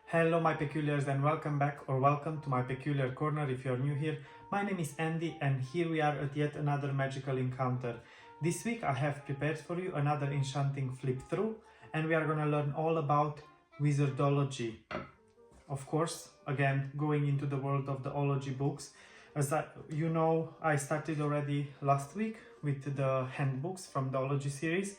Hello my peculiars and welcome back or welcome to my peculiar corner if you're new here. My name is Andy and here we are at yet another magical encounter. This week I have prepared for you another enchanting flip through and we are gonna learn all about Wizardology. Of course, again, going into the world of the ology books. As you know, I started already last week with the handbooks from the ology series.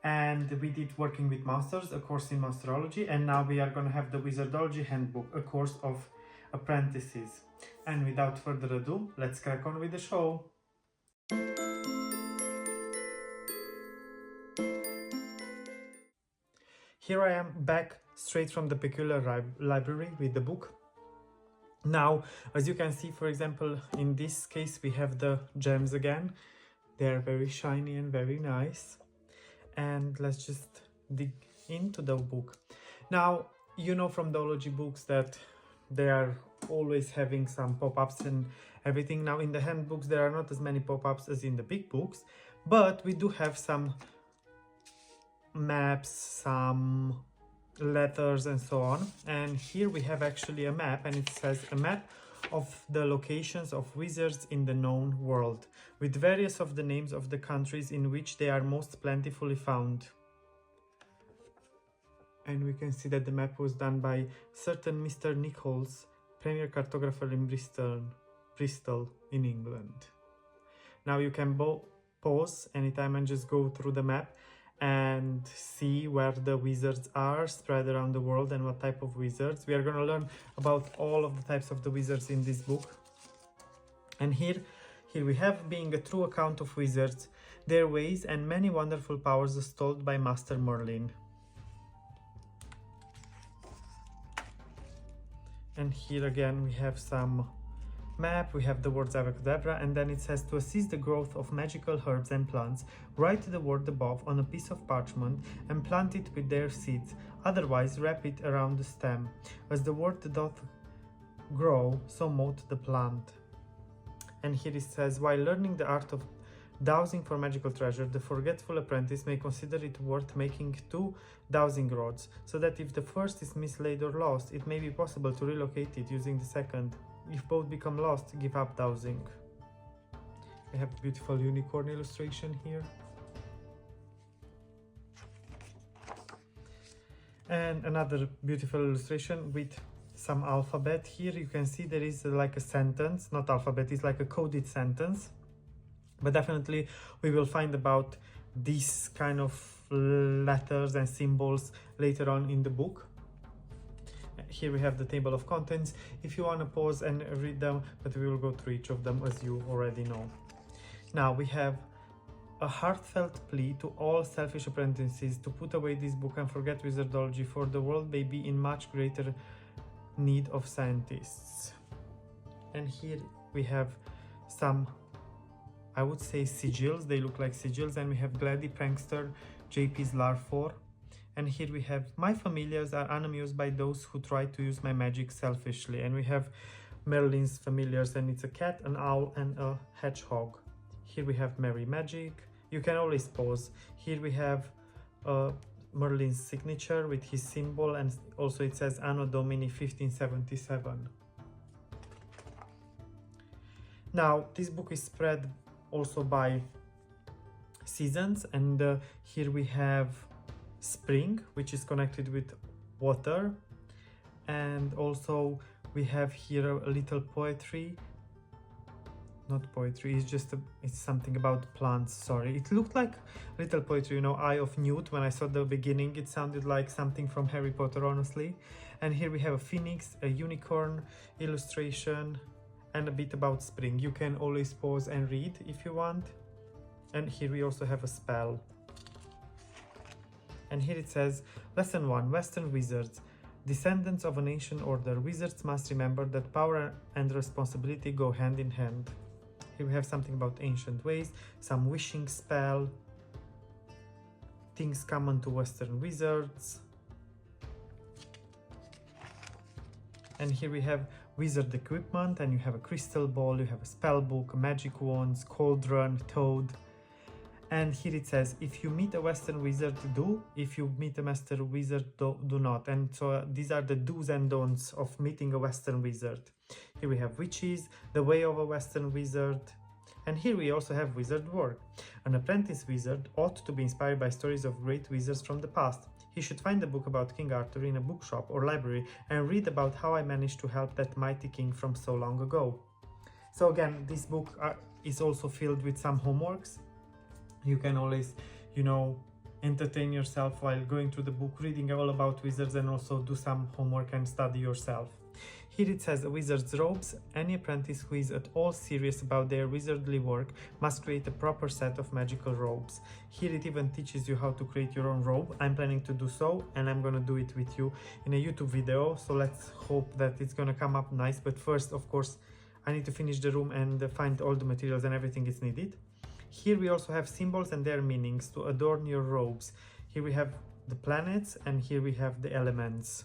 And we did Working with Monsters, a course in Monsterology, and now we are going to have the Wizardology Handbook, a course of Apprentices. And without further ado, let's crack on with the show. Here I am back straight from the Peculiar Library with the book. Now, as you can see, for example, in this case we have the gems again. They're very shiny and very nice. And let's just dig into the book. Now, you know from the ology books that they are always having some pop-ups and everything. Now in the handbooks there are not as many pop-ups as in the big books, but we do have some maps, some letters and so on. And here we have actually a map, and it says a map of the locations of wizards in the known world, with various of the names of the countries in which they are most plentifully found. And we can see that the map was done by certain Mr. Nichols, premier cartographer in Bristol in England. Now you can pause anytime and just go through the map and see where the wizards are spread around the world and what type of wizards. We are going to learn about all of the types of the wizards in this book. And here we have being a true account of wizards, their ways and many wonderful powers told by Master Merlin. And here again we have some map, we have the words abracadabra, and then it says to assist the growth of magical herbs and plants, write the word above on a piece of parchment and plant it with their seeds, otherwise wrap it around the stem. As the word doth grow, so mote the plant. And here it says, while learning the art of dowsing for magical treasure, the forgetful apprentice may consider it worth making 2 dowsing rods, so that if the first is mislaid or lost, it may be possible to relocate it using the second. If both become lost, give up dowsing. We have a beautiful unicorn illustration here. And another beautiful illustration with some alphabet. Here you can see there is like a sentence, not alphabet, it's like a coded sentence. But definitely we will find about these kind of letters and symbols later on in the book. Here we have the table of contents if you want to pause and read them, but we will go through each of them as you already know. Now we have a heartfelt plea to all selfish apprentices to put away this book and forget Wizardology, for the world may be in much greater need of scientists. And here we have some, I would say, sigils. They look like sigils, and we have Glady Prankster, JP's Larfor. And here we have, my familiars are unamused by those who try to use my magic selfishly. And we have Merlin's familiars, and it's a cat, an owl, and a hedgehog. Here we have Merry Magic. You can always pause. Here we have Merlin's signature with his symbol, and also it says Anno Domini 1577. Now, this book is spread also by seasons, and here we have spring, which is connected with water, and also we have here a little poetry, not poetry, it's just it's something about plants, sorry, it looked like little poetry, you know, Eye of Newt. When I saw the beginning it sounded like something from Harry Potter, honestly. And here we have a phoenix, a unicorn illustration, and a bit about spring. You can always pause and read if you want. And here we also have a spell. And here it says, Lesson 1, Western Wizards. Descendants of an ancient order, wizards must remember that power and responsibility go hand in hand. Here we have something about ancient ways, some wishing spell, things common to Western wizards. And here we have wizard equipment, and you have a crystal ball, you have a spell book, magic wands, cauldron, toad. And here it says, if you meet a Western wizard, do. If you meet a Master wizard, do not. And so these are the do's and don'ts of meeting a Western wizard. Here we have witches, the way of a Western wizard. And here we also have wizard work. An apprentice wizard ought to be inspired by stories of great wizards from the past. He should find a book about King Arthur in a bookshop or library and read about how I managed to help that mighty king from so long ago. So again, this book is also filled with some homeworks. You can always, you know, entertain yourself while going through the book, reading all about wizards, and also do some homework and study yourself. Here it says, wizard's robes. Any apprentice who is at all serious about their wizardly work must create a proper set of magical robes. Here it even teaches you how to create your own robe. I'm planning to do so, and I'm gonna do it with you in a YouTube video, so let's hope that it's gonna come up nice. But first, of course, I need to finish the room and find all the materials and everything is needed. Here we also have symbols and their meanings to adorn your robes. Here we have the planets, and here we have the elements.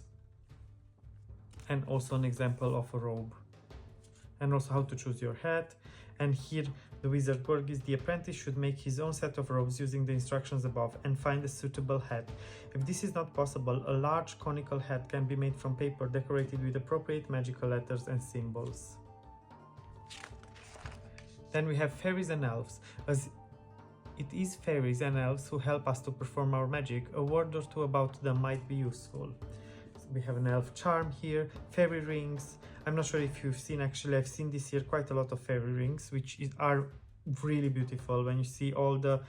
And also an example of a robe. And also how to choose your hat. And here the wizard work is, the apprentice should make his own set of robes using the instructions above and find a suitable hat. If this is not possible, a large conical hat can be made from paper decorated with appropriate magical letters and symbols. Then we have fairies and elves. As it is fairies and elves who help us to perform our magic, a word or two about them might be useful. So we have an elf charm here, fairy rings. I'm not sure if you've seen, actually I've seen this year quite a lot of fairy rings, which are really beautiful. When you see all the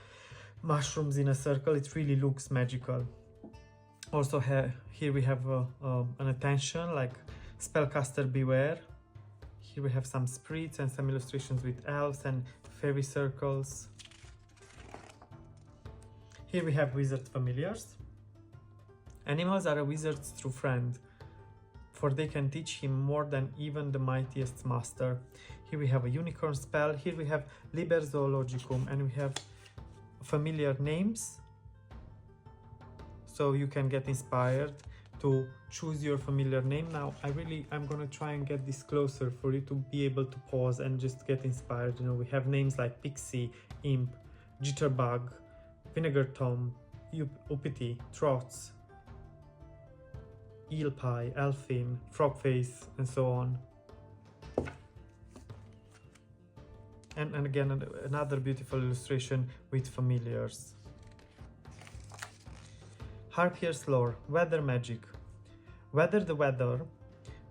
mushrooms in a circle, it really looks magical. Also here we have an attention, like spellcaster beware. Here we have some sprites and some illustrations with elves and fairy circles. Here we have wizard familiars. Animals are a wizard's true friend, for they can teach him more than even the mightiest master. Here we have a unicorn spell. Here we have Liber Zoologicum, and we have familiar names, so you can get inspired to choose your familiar name. Now I'm gonna try and get this closer for you to be able to pause and just get inspired. You know, we have names like Pixie, Imp, Jitterbug, Vinegar Tom, Uppity, Trots, Eel Pie, Elfin, Frogface, and so on. And again, another beautiful illustration with familiars. Harpier's lore, weather magic. Whether the weather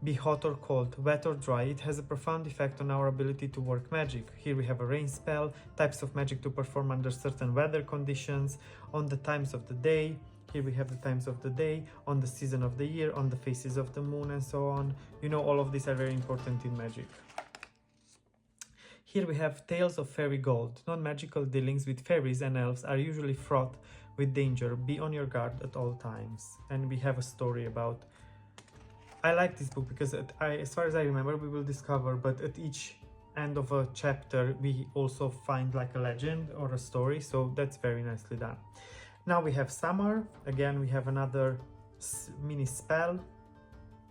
be hot or cold, wet or dry, it has a profound effect on our ability to work magic. Here we have a rain spell, types of magic to perform under certain weather conditions, on the times of the day. Here we have the times of the day, on the season of the year, on the phases of the moon, and so on. You know, all of these are very important in magic. Here we have Tales of Fairy Gold. Non-magical dealings with fairies and elves are usually fraught with danger. Be on your guard at all times. And we have a story about... I like this book because as far as I remember, we will discover, but at each end of a chapter we also find like a legend or a story, so that's very nicely done. Now we have summer. Again, we have another mini spell,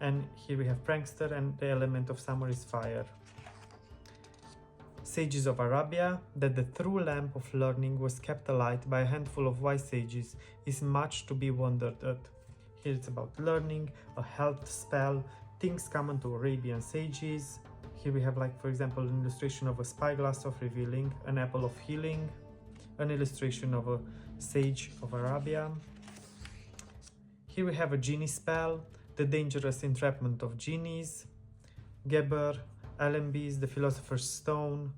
and here we have prankster, and the element of summer is fire. Sages of Arabia, that the true lamp of learning was kept alight by a handful of wise sages is much to be wondered at. Here it's about learning, a health spell, things common to Arabian sages. Here we have, like, for example, an illustration of a spyglass of revealing, an apple of healing, an illustration of a sage of Arabia. Here we have a genie spell, the dangerous entrapment of genies, Geber, Allenby's The Philosopher's Stone.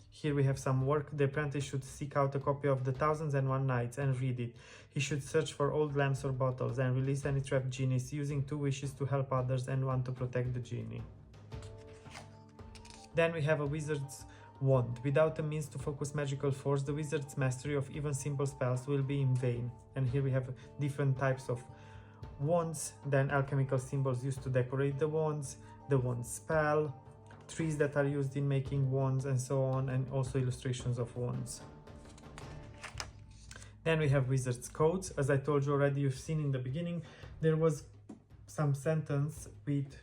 Here we have some work. The apprentice should seek out a copy of The Thousand and One Nights and read it. He should search for old lamps or bottles and release any trapped genies, using 2 wishes to help others and 1 to protect the genie. Then we have a wizard's wand. Without a means to focus magical force, the wizard's mastery of even simple spells will be in vain. And here we have different types of wands, then alchemical symbols used to decorate the wands, the wand spell, trees that are used in making wands, and so on, and also illustrations of wands. Then we have wizard's codes. As I told you already, you've seen in the beginning, there was some sentence with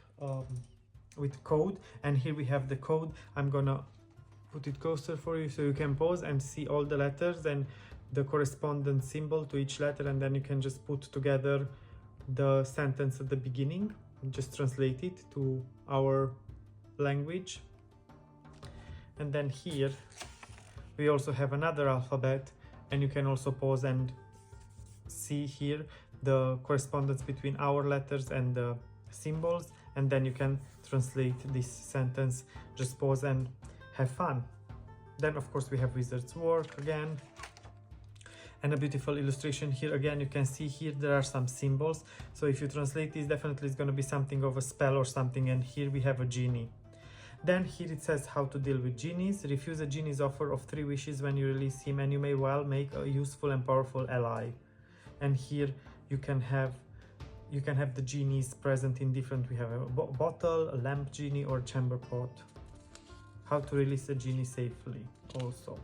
code, and here we have the code. I'm gonna put it closer for you so you can pause and see all the letters and the correspondent symbol to each letter, and then you can just put together the sentence at the beginning and just translate it to our language. And then here we also have another alphabet, and you can also pause and see here the correspondence between our letters and the symbols, and then you can translate this sentence. Just pause and have fun. Then of course we have Wizard's work again, and a beautiful illustration here. Again, you can see here there are some symbols, so if you translate this, definitely it's going to be something of a spell or something. And here we have a genie. Then here it says how to deal with genies. Refuse a genie's offer of 3 wishes when you release him, and you may well make a useful and powerful ally. And here you can have the genies present in different. We have a bottle, a lamp genie, or chamber pot. How to release a genie safely also.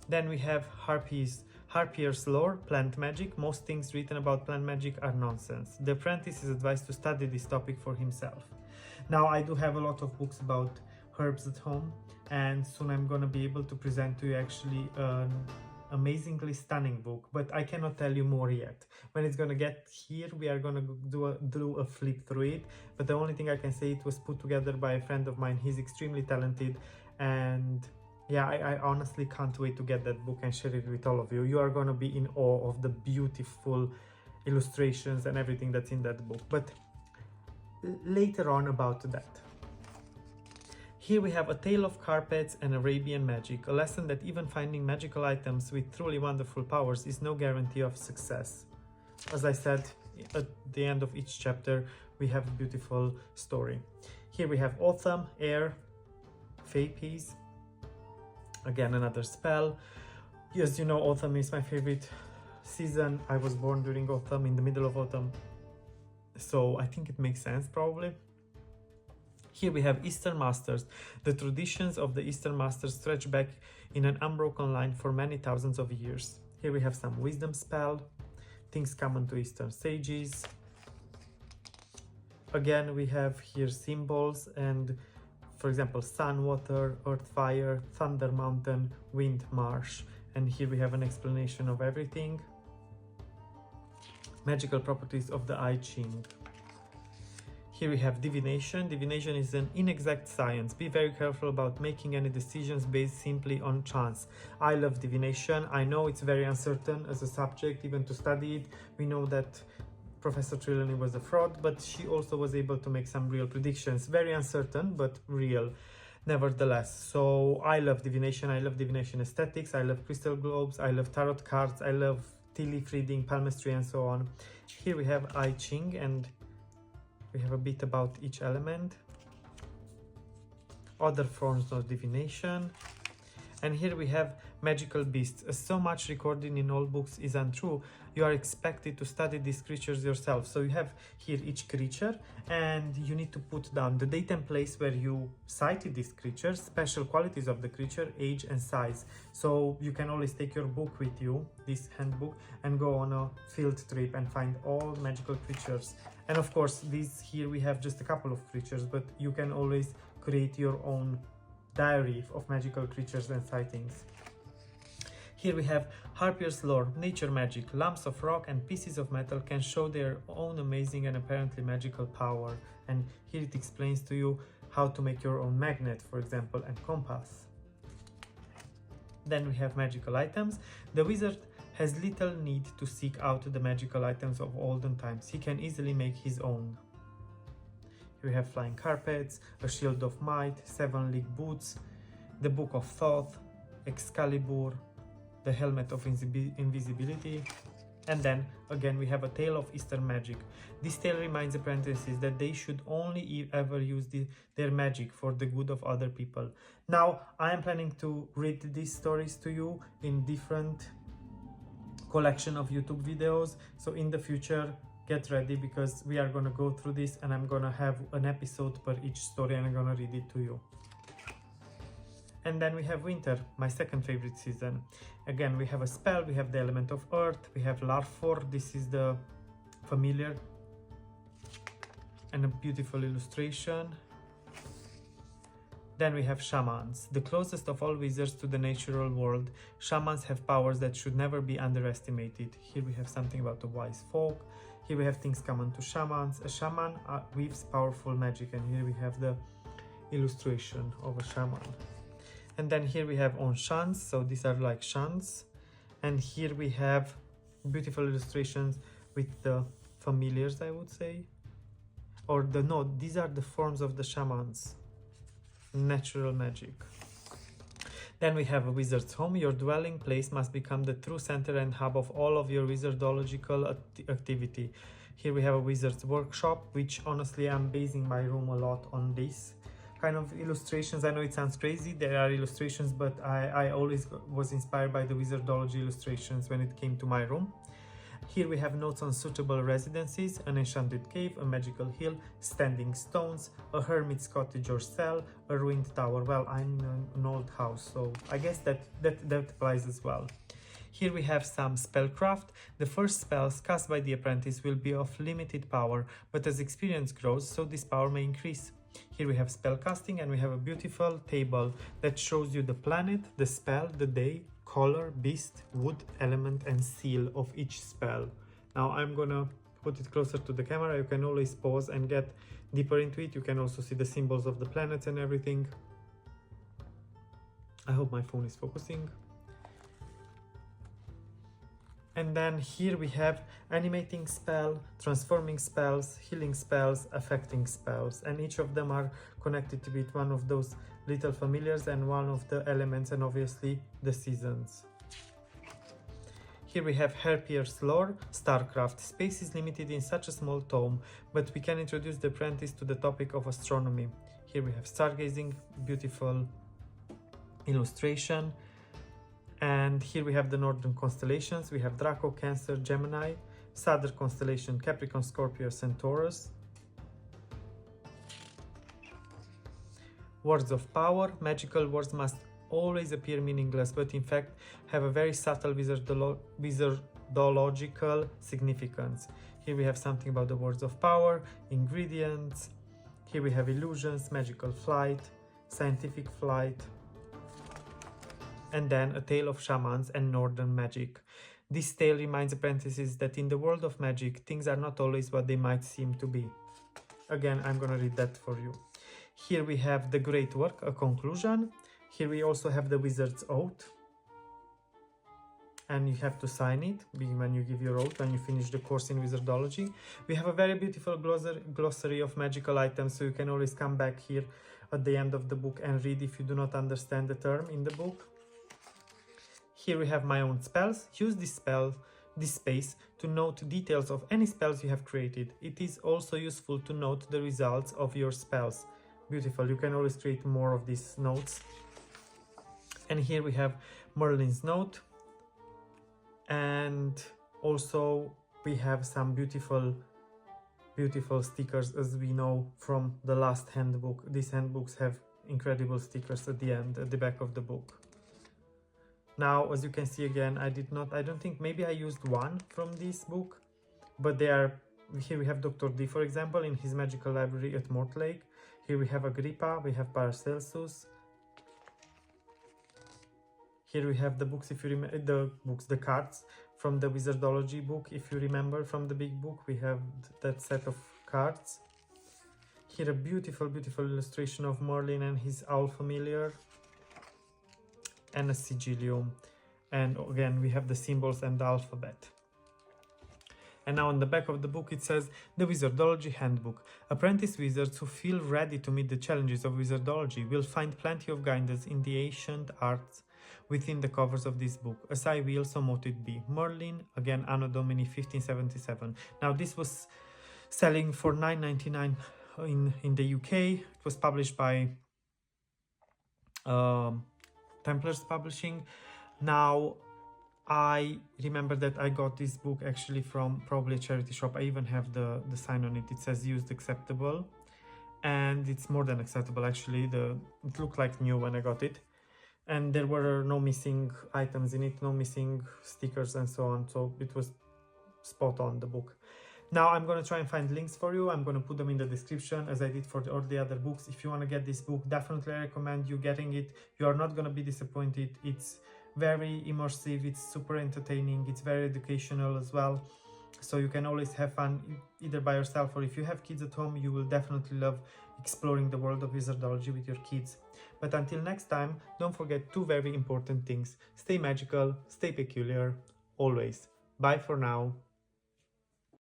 Then we have Harpier's lore, plant magic. Most things written about plant magic are nonsense. The apprentice is advised to study this topic for himself. Now, I do have a lot of books about herbs at home, and soon I'm gonna be able to present to you actually an amazingly stunning book, but I cannot tell you more yet. When it's gonna get here, we are gonna do a flip through it, but the only thing I can say, it was put together by a friend of mine. He's extremely talented, and yeah, I honestly can't wait to get that book and share it with all of you. You are gonna be in awe of the beautiful illustrations and everything that's in that book, but later on about that. Here we have A Tale of Carpets and Arabian Magic, a lesson that even finding magical items with truly wonderful powers is no guarantee of success. As I said, at the end of each chapter, we have a beautiful story. Here we have Autumn, Air, Fey Piece, again another spell. Yes, you know, autumn is my favorite season. I was born during autumn, in the middle of autumn, so I think it makes sense probably. Here we have Eastern Masters. The traditions of the Eastern Masters stretch back in an unbroken line for many thousands of years. Here we have some wisdom spell, things common to Eastern sages. Again, we have here symbols, and for example, sun, water, earth, fire, thunder, mountain, wind, marsh. And here we have an explanation of everything. Magical properties of the I Ching. Here we have divination. Divination is an inexact science. Be very careful about making any decisions based simply on chance. I love divination. I know it's very uncertain as a subject, even to study it. We know that Professor Trelawney was a fraud, but she also was able to make some real predictions. Very uncertain, but real nevertheless. So I love divination. I love divination aesthetics. I love crystal globes. I love tarot cards. I love tea leaf reading, palmistry, and so on. Here we have I Ching, and we have a bit about each element. Other forms of divination. And here we have magical beasts. As so much recorded in all books is untrue, you are expected to study these creatures yourself. So you have here each creature, and you need to put down the date and place where you cited this creature, special qualities of the creature, age and size. So you can always take your book with you, this handbook, and go on a field trip and find all magical creatures. And of course, these here we have just a couple of creatures, but you can always create your own diary of magical creatures and sightings. Here we have Harpier's lore, nature magic. Lumps of rock and pieces of metal can show their own amazing and apparently magical power. And here it explains to you how to make your own magnet, for example, and compass. Then we have magical items. The wizard has little need to seek out the magical items of olden times. He can easily make his own. Here we have flying carpets, a shield of might, 7-league boots, the book of thought, Excalibur, the helmet of invisibility, and then again we have a tale of Eastern magic. This tale reminds apprentices that they should only ever use their magic for the good of other people. Now I am planning to read these stories to you in different collection of YouTube videos, so in the future get ready, because we are gonna go through this and I'm gonna have an episode per each story and I'm gonna read it to you. And then we have winter, my second favorite season. Again, we have a spell, we have the element of earth, we have Larfor, this is the familiar, and a beautiful illustration. Then we have shamans, the closest of all wizards to the natural world. Shamans have powers that should never be underestimated. Here we have something about the wise folk. Here we have things common to shamans. A shaman weaves powerful magic, and here we have the illustration of a shaman. And then here we have on shans, so these are like shans. And here we have beautiful illustrations with the familiars, I would say. Or no, these are the forms of the shamans. Natural magic. Then we have a wizard's home. Your dwelling place must become the true center and hub of all of your wizardological activity. Here we have a wizard's workshop, which honestly I'm basing my room a lot on this kind of illustrations. I know it sounds crazy, there are illustrations, but I always was inspired by the Wizardology illustrations when it came to my room. Here we have notes on suitable residencies, an enchanted cave, a magical hill, standing stones, a hermit's cottage or cell, a ruined tower. Well, I'm in an old house, so I guess that applies as well. Here we have some spellcraft. The first spells cast by the apprentice will be of limited power, but as experience grows, so this power may increase. Here we have spellcasting, and we have a beautiful table that shows you the planet, the spell, the day, color, beast, wood, element, and seal of each spell. Now I'm gonna put it closer to the camera. You can always pause and get deeper into it. You can also see the symbols of the planets and everything. I hope my phone is focusing. And then here we have animating spell, transforming spells, healing spells, affecting spells, and each of them are connected with one of those little familiars and one of the elements, and obviously the seasons. Here we have Harpier's lore, Starcraft. Space is limited in such a small tome, but we can introduce the apprentice to the topic of astronomy. Here we have stargazing, beautiful illustration. And here we have the northern constellations. We have Draco, Cancer, Gemini, southern constellation Capricorn, Scorpio, and Taurus. Words of power. Magical words must always appear meaningless, but in fact have a very subtle wizardological significance. Here we have something about the words of power, ingredients. Here we have illusions, magical flight, scientific flight, and then a tale of shamans and northern magic. This tale reminds apprentices that in the world of magic, things are not always what they might seem to be. Again, I'm gonna read that for you. Here we have the great work, a conclusion. Here we also have the wizard's oath, and you have to sign it when you give your oath when you finish the course in Wizardology. We have a very beautiful glossary of magical items, so you can always come back here at the end of the book and read if you do not understand the term in the book. Here we have my own spells. Use this space to note details of any spells you have created. It is also useful to note the results of your spells. Beautiful, you can always create more of these notes. And here we have Merlin's note. And also we have some beautiful stickers, as we know from the last handbook. These handbooks have incredible stickers at the end, at the back of the book. Now, as you can see again, I don't think, maybe I used one from this book, but they are, here we have Dr. D, for example, in his magical library at Mortlake. Here we have Agrippa, we have Paracelsus. Here we have the books, if you remember, the cards from the Wizardology book, if you remember from the big book, we have that set of cards. Here a beautiful illustration of Merlin and his owl familiar, and a sigillium, and again we have the symbols and the alphabet. And now on the back of the book it says the Wizardology Handbook. Apprentice wizards who feel ready to meet the challenges of Wizardology will find plenty of guidance in the ancient arts within the covers of this book, as I will, so mote it be. Merlin, again Anno Domini 1577. Now this was selling for $9.99 in the UK. It was published by Templars Publishing. Now I remember that I got this book actually from probably a charity shop. I even have the sign on it. It says used acceptable, and it's more than acceptable actually. It looked like new when I got it, and there were no missing items in it, no missing stickers and so on, so it was spot on, the book. Now I'm going to try and find links for you. I'm going to put them in the description as I did for all the other books. If you want to get this book, definitely recommend you getting it. You are not going to be disappointed. It's very immersive, it's super entertaining, it's very educational as well. So you can always have fun either by yourself, or if you have kids at home, you will definitely love exploring the world of Wizardology with your kids. But until next time, don't forget two very important things. Stay magical, stay peculiar, always. Bye for now.